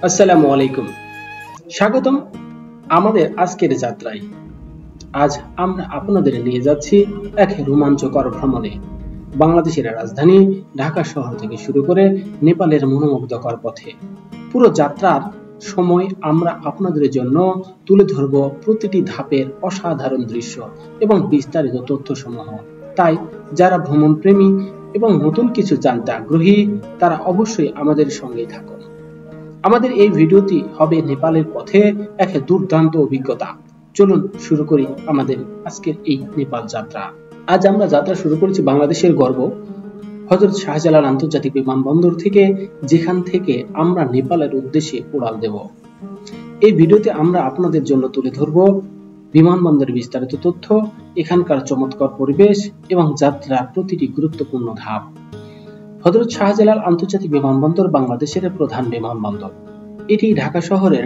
আসসালামু আলাইকুম, স্বাগতম আমাদের আজকের যাত্রায়। আজ আমরা আপনাদের নিয়ে যাচ্ছি এক রোমাঞ্চকর ভ্রমণে। বাংলাদেশের রাজধানী ঢাকা শহর থেকে শুরু করে নেপালের মনোমুগ্ধকর পথে। পুরো যাত্রার সময় আমরা আপনাদের জন্য তুলে ধরব প্রতিটি ধাপের অসাধারণ দৃশ্য এবং বিস্তারিত তথ্যসমূহ। তাই যারা ভ্রমণ প্রেমী এবং নতুন কিছু জানতে আগ্রহী তারা অবশ্যই আমাদের সঙ্গেই থাকুন। আমাদের এই ভিডিওটি হবে নেপালের পথে এক দুর্দান্ত অভিজ্ঞতা। চলুন শুরু করি আমাদের আজকের এই নেপাল যাত্রা। আজ আমরা যাত্রা শুরু করেছি বাংলাদেশের গর্ব হযরত শাহজালাল আন্তর্জাতিক বিমানবন্দর থেকে, যেখান থেকে আমরা নেপালের উদ্দেশ্যে উড়াল দেব। এই ভিডিওতে আমরা আপনাদের জন্য তুলে ধরব বিমানবন্দরের বিস্তারিত তথ্য, এখানকার চমৎকার পরিবেশ এবং যাত্রার প্রতিটি গুরুত্বপূর্ণ ধাপ। হযরত শাহজালাল আন্তর্জাতিক বিমানবন্দর বাংলাদেশের প্রধান বিমানবন্দর। এটি ঢাকা শহরের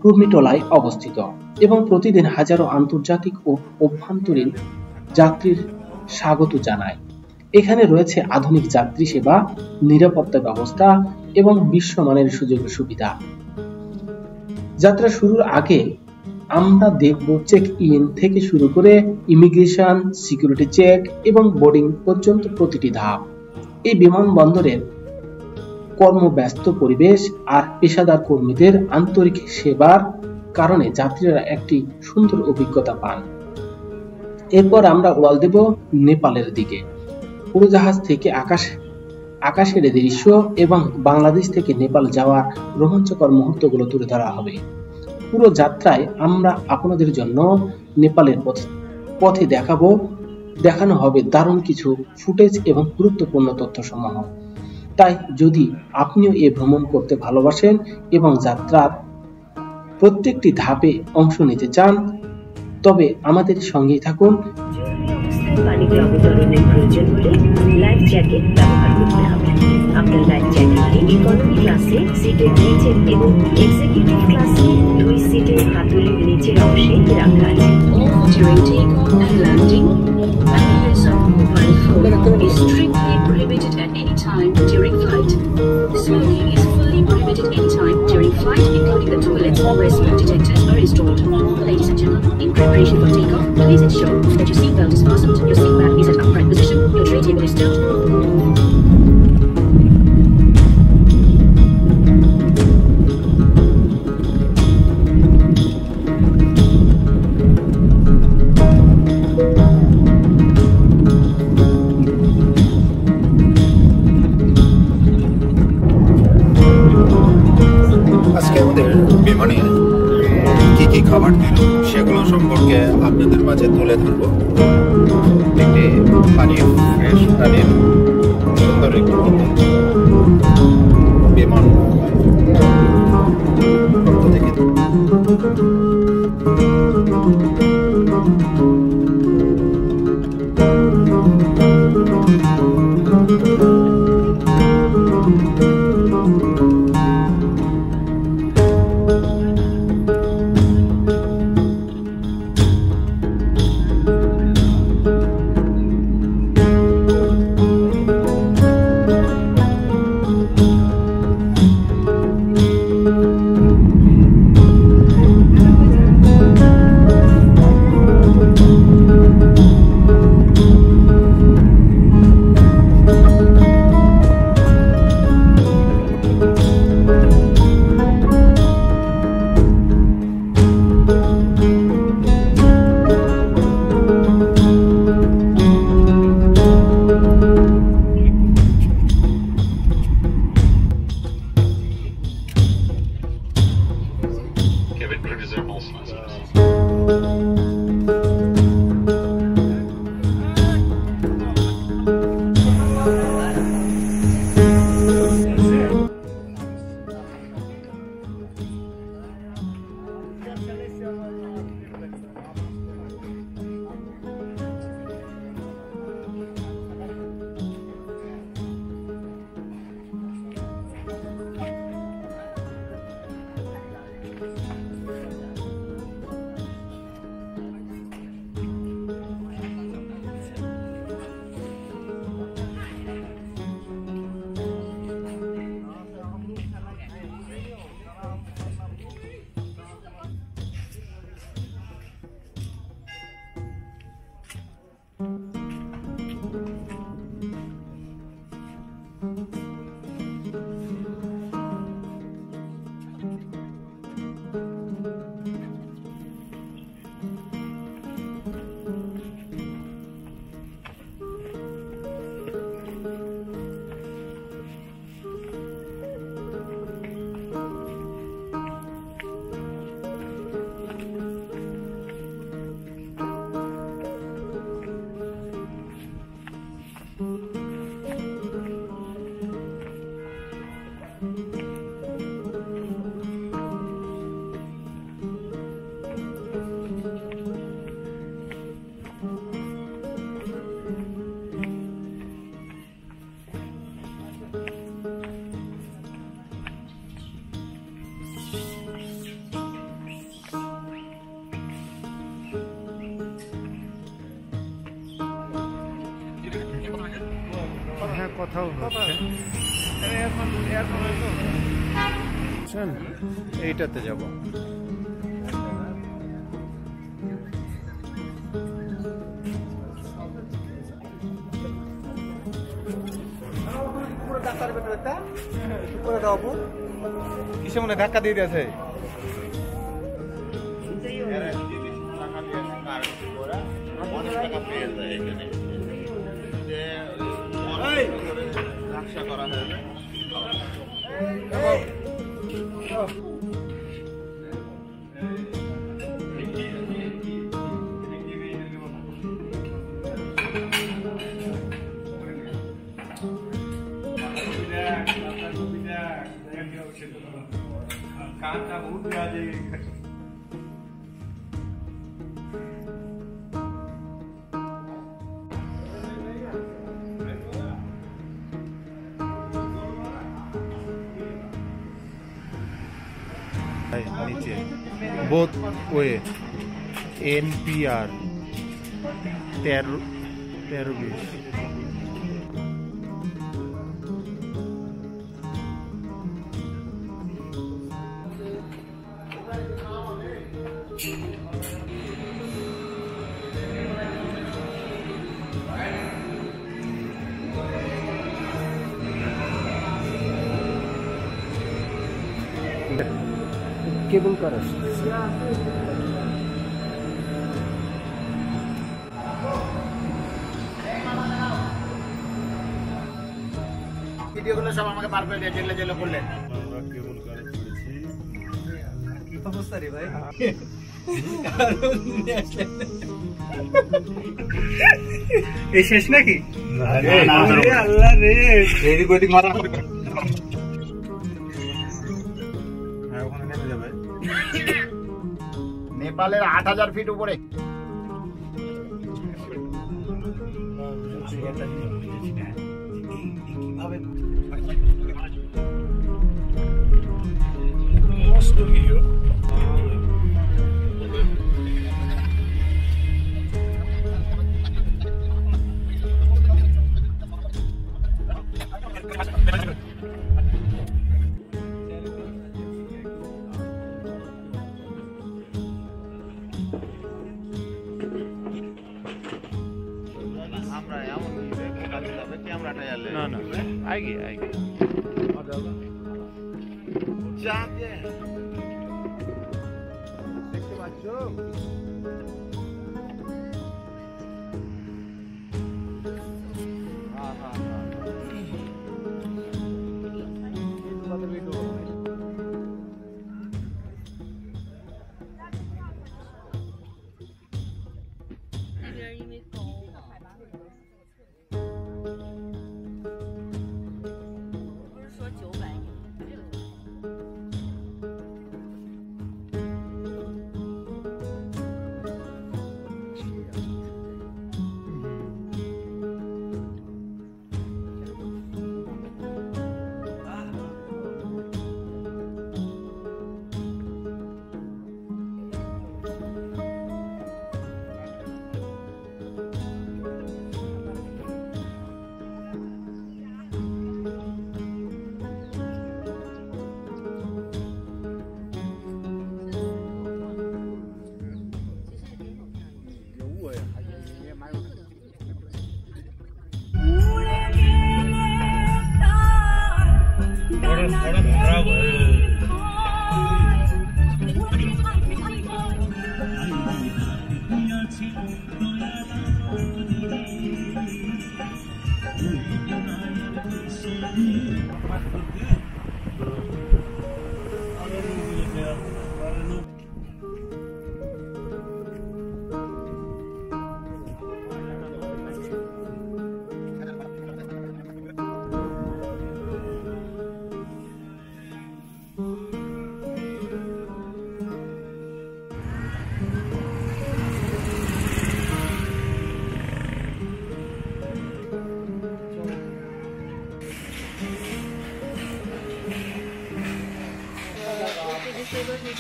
কুর্মিটোলায় অবস্থিত এবং প্রতিদিন হাজারো আন্তর্জাতিক ও অভ্যন্তরীণ যাত্রীর স্বাগত জানায়। এখানে রয়েছে আধুনিক যাত্রী সেবা, নিরাপত্তা ব্যবস্থা এবং বিশ্বমানের সুযোগ সুবিধা। যাত্রা শুরুর আগে আমরা দেখব চেক ইন থেকে শুরু করে ইমিগ্রেশন, সিকিউরিটি চেক এবং বোর্ডিং পর্যন্ত প্রতিটি ধাপ। এই বিমানবন্দরের কর্মব্যস্ত পরিবেশ আর পেশাদার কর্মীদের আন্তরিক সেবার কারণে যাত্রীরা একটি সুন্দর অভিজ্ঞতা পান। এরপর আমরা উড়াল দেব নেপালের দিকে। উড়োজাহাজ থেকে আকাশের দৃশ্য এবং বাংলাদেশ থেকে নেপাল যাওয়ার রোমাঞ্চকর মুহূর্তগুলো তুলে ধরা হবে। পুরো যাত্রায় আমরা আপনাদের জন্য নেপালের পথে দেখানো হবে দারুণ কিছু ফুটেজ এবং গুরুত্বপূর্ণ তথ্যসমূহ। তাই যদি আপনিও এ ভ্রমণ করতে ভালোবাসেন এবং যাত্রার প্রত্যেকটি ধাপে অংশ নিতে চান, তবে আমাদের সঙ্গেই থাকুন। পানিতে অবতরণের প্রয়োজন হলে লাইফ জ্যাকেট ব্যবহার করতে হবে। আপনার লাইফ জ্যাকেটটি ইকোনমি ক্লাসে সিটের নিচে এবং এক্সিকিউটিভ ক্লাসে 2 সিটের হাতলের নিচের অংশে রাখা আছে। During takeoff and landing, the use of mobile phone is strictly prohibited at any time during flight. Smoking is fully prohibited anytime during flight, including the toilets where smoke detectors are installed. Ladies and gentlemen, in preparation for takeoff, please ensure that your seatbelt is fastened, your seat back is at upright position, your tray table is stowed. আজকে আমাদের বিমানে কি কি খাবার দিল সেগুলো সম্পর্কে আপনাদের মাঝে তুলে ধরব। একটি পানির ফ্রেশ পানির সুন্দর একটি বিমান পক্ষ থেকে কথাও হচ্ছে। এইটাতে যাব। কিসে মনে ধাক্কা দিয়ে দিয়েছে? नीचे बोथ वे NPR 13-20 केबल करस ভিডিওগুলো সব আমাকে পার করে দিয়ে জেলে করলেন। আমরা কেবল করে করেছি কি অবস্থা রে ভাই? এই শেষ নাকি? না আল্লাহ রে এদিক ওদিক মারা नेपालेर 8000 फीट ऊपर ना ना आएगी जाके देखते बच्चों हाँ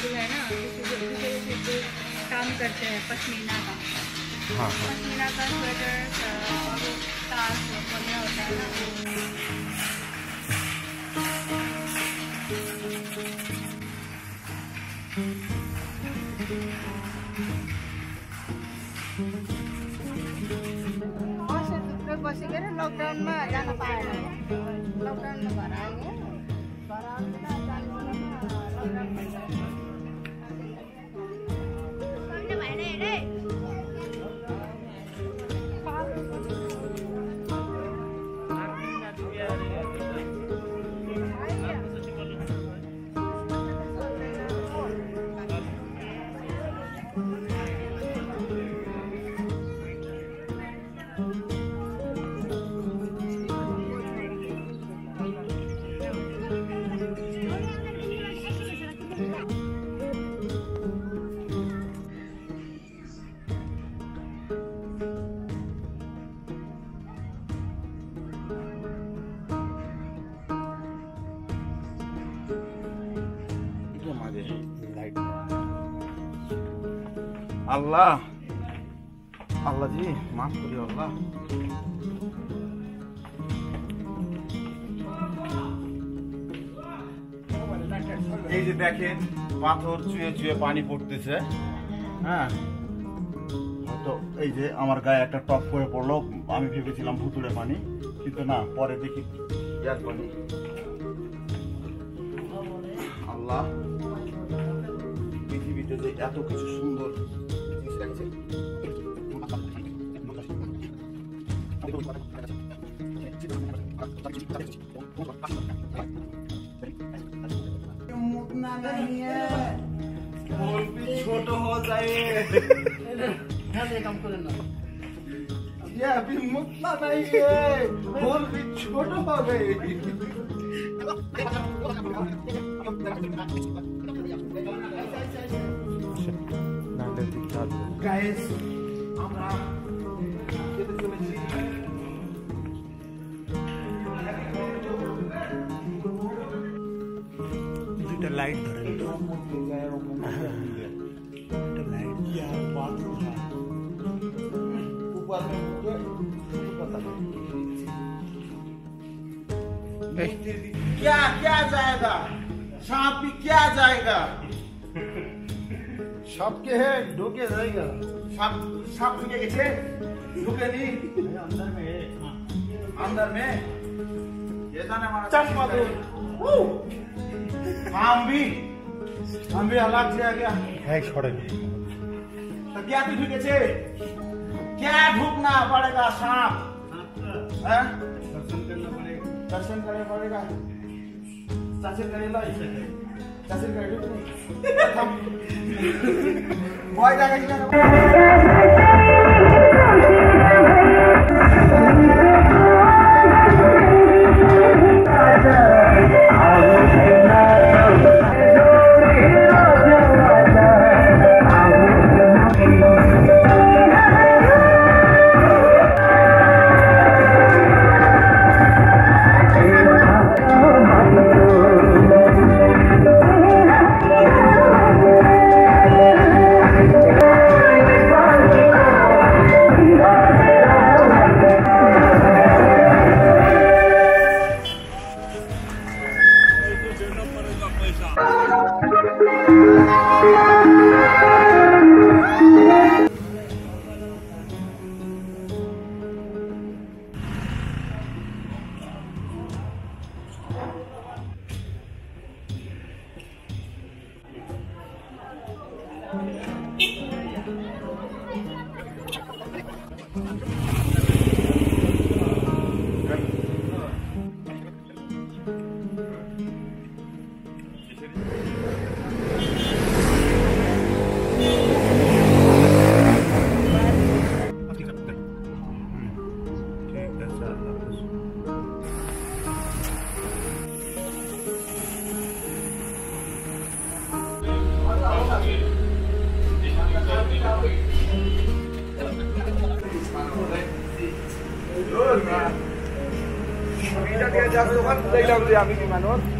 है ना, काम करते हैं पश्मीना का। हाँ पश्मीना का स्वेटर और ताज वगैरह होता है ना बसेर लकडाउनमा जान पाएन लकडाउनमा घर आयो घर आउँदा अल्लाह अल्लाह जी माफ करिए अल्लाह এই যে দেখেন পাথর চুয়ে চুয়ে পানি পড়তেছে হ্যাঁ তো এই যে আমার গায়ে একটা টপ করে পড়লো আমি ভেবেছিলাম ভুতুড়ে পানি কিন্তু না পরে দেখি ইয়ার পানি আল্লাহ পৃথিবীতে যে এত কিছু সুন্দর छोट हो जाए ये अभी मुतना नहीं है फूल भी छोट हो गए गाइस আমরা যেতে চলেছি দুটো লাইট ধরেন তো এটা लाइट यार बाथरूम है ऊपर में क्या क्या जाएगा सांप भी क्या जाएगा सांप के है ढुके जाएगा सांप सांप ढुके कैसे ढुके नहीं अंदर में है अंदर में ये जाने हमारा चश्मा दो हम भी अलग से आ गया है छोड़े तो क्या तू ढुके छे क्या ढुकना पड़ेगा सांप दर्शन करना पड़ेगा दर्शन करे लो दर्शन करे बॉय जाके Bisa dia jatuh kan dari dalam dia ambil di mana?